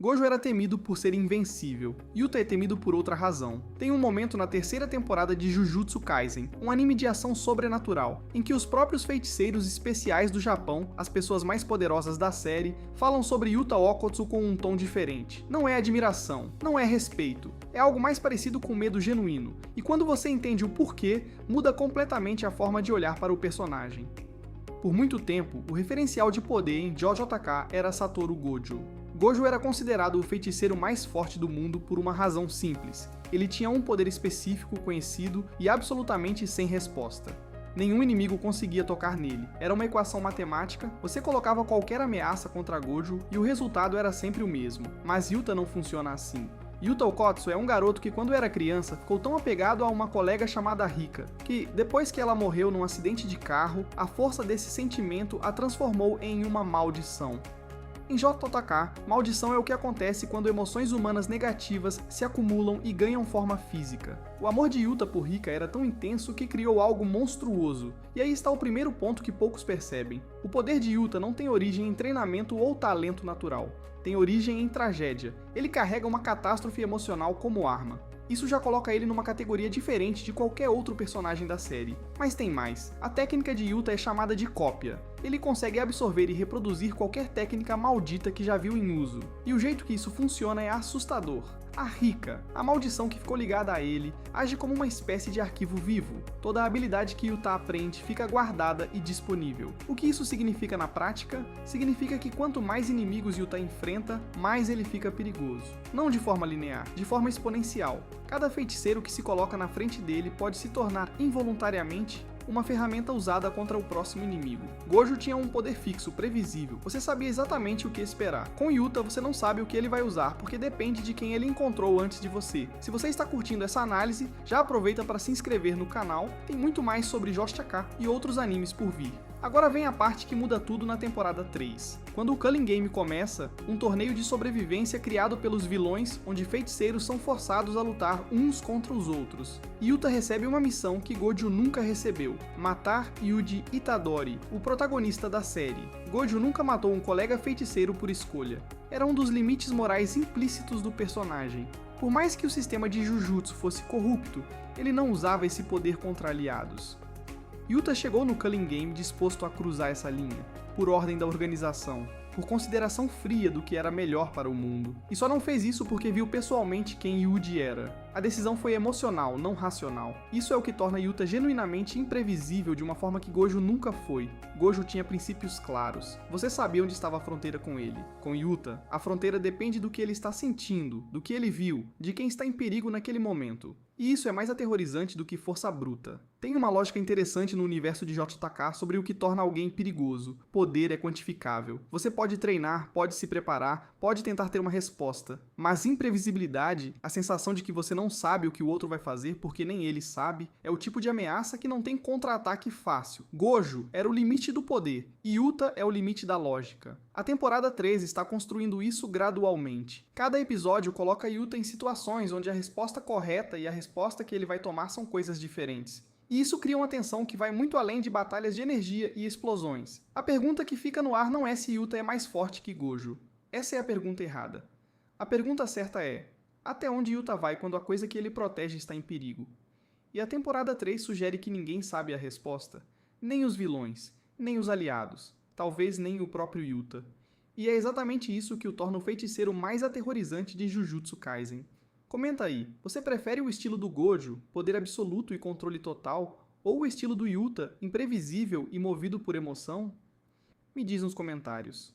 Gojo era temido por ser invencível, Yuta é temido por outra razão. Tem um momento na terceira temporada de Jujutsu Kaisen, um anime de ação sobrenatural, em que os próprios feiticeiros especiais do Japão, as pessoas mais poderosas da série, falam sobre Yuta Okkotsu com um tom diferente. Não é admiração, não é respeito, é algo mais parecido com medo genuíno, e quando você entende o porquê, muda completamente a forma de olhar para o personagem. Por muito tempo, o referencial de poder em JJK era Satoru Gojo. Gojo era considerado o feiticeiro mais forte do mundo por uma razão simples. Ele tinha um poder específico conhecido e absolutamente sem resposta. Nenhum inimigo conseguia tocar nele. Era uma equação matemática, você colocava qualquer ameaça contra Gojo e o resultado era sempre o mesmo. Mas Yuta não funciona assim. Yuta Okkotsu é um garoto que quando era criança ficou tão apegado a uma colega chamada Rika, que depois que ela morreu num acidente de carro, a força desse sentimento a transformou em uma maldição. Em JJK, maldição é o que acontece quando emoções humanas negativas se acumulam e ganham forma física. O amor de Yuta por Rika era tão intenso que criou algo monstruoso, e aí está o primeiro ponto que poucos percebem. O poder de Yuta não tem origem em treinamento ou talento natural, tem origem em tragédia. Ele carrega uma catástrofe emocional como arma. Isso já coloca ele numa categoria diferente de qualquer outro personagem da série. Mas tem mais. A técnica de Yuta é chamada de cópia. Ele consegue absorver e reproduzir qualquer técnica maldita que já viu em uso. E o jeito que isso funciona é assustador. A Rika, a maldição que ficou ligada a ele, age como uma espécie de arquivo vivo. Toda a habilidade que Yuta aprende fica guardada e disponível. O que isso significa na prática? Significa que quanto mais inimigos Yuta enfrenta, mais ele fica perigoso. Não de forma linear, de forma exponencial. Cada feiticeiro que se coloca na frente dele pode se tornar involuntariamente uma ferramenta usada contra o próximo inimigo. Gojo tinha um poder fixo, previsível, você sabia exatamente o que esperar. Com Yuta você não sabe o que ele vai usar, porque depende de quem ele encontrou antes de você. Se você está curtindo essa análise, já aproveita para se inscrever no canal, tem muito mais sobre JJK e outros animes por vir. Agora vem a parte que muda tudo na temporada 3. Quando o Culling Game começa, um torneio de sobrevivência criado pelos vilões, onde feiticeiros são forçados a lutar uns contra os outros. Yuta recebe uma missão que Gojo nunca recebeu: matar Yuji Itadori, o protagonista da série. Gojo nunca matou um colega feiticeiro por escolha. Era um dos limites morais implícitos do personagem. Por mais que o sistema de Jujutsu fosse corrupto, ele não usava esse poder contra aliados. Yuta chegou no Culling Game disposto a cruzar essa linha, por ordem da organização, por consideração fria do que era melhor para o mundo. E só não fez isso porque viu pessoalmente quem Yuji era. A decisão foi emocional, não racional. Isso é o que torna Yuta genuinamente imprevisível de uma forma que Gojo nunca foi. Gojo tinha princípios claros. Você sabia onde estava a fronteira com ele. Com Yuta, a fronteira depende do que ele está sentindo, do que ele viu, de quem está em perigo naquele momento. E isso é mais aterrorizante do que força bruta. Tem uma lógica interessante no universo de JJK sobre o que torna alguém perigoso. Poder é quantificável. Você pode treinar, pode se preparar, pode tentar ter uma resposta. Mas imprevisibilidade, a sensação de que você não sabe o que o outro vai fazer porque nem ele sabe, é o tipo de ameaça que não tem contra-ataque fácil. Gojo era o limite do poder, e Yuta é o limite da lógica. A temporada 3 está construindo isso gradualmente. Cada episódio coloca Yuta em situações onde a resposta correta e a resposta que ele vai tomar são coisas diferentes. E isso cria uma tensão que vai muito além de batalhas de energia e explosões. A pergunta que fica no ar não é se Yuta é mais forte que Gojo. Essa é a pergunta errada. A pergunta certa é: até onde Yuta vai quando a coisa que ele protege está em perigo? E a temporada 3 sugere que ninguém sabe a resposta. Nem os vilões, nem os aliados, talvez nem o próprio Yuta. E é exatamente isso que o torna o feiticeiro mais aterrorizante de Jujutsu Kaisen. Comenta aí, você prefere o estilo do Gojo, poder absoluto e controle total, ou o estilo do Yuta, imprevisível e movido por emoção? Me diz nos comentários.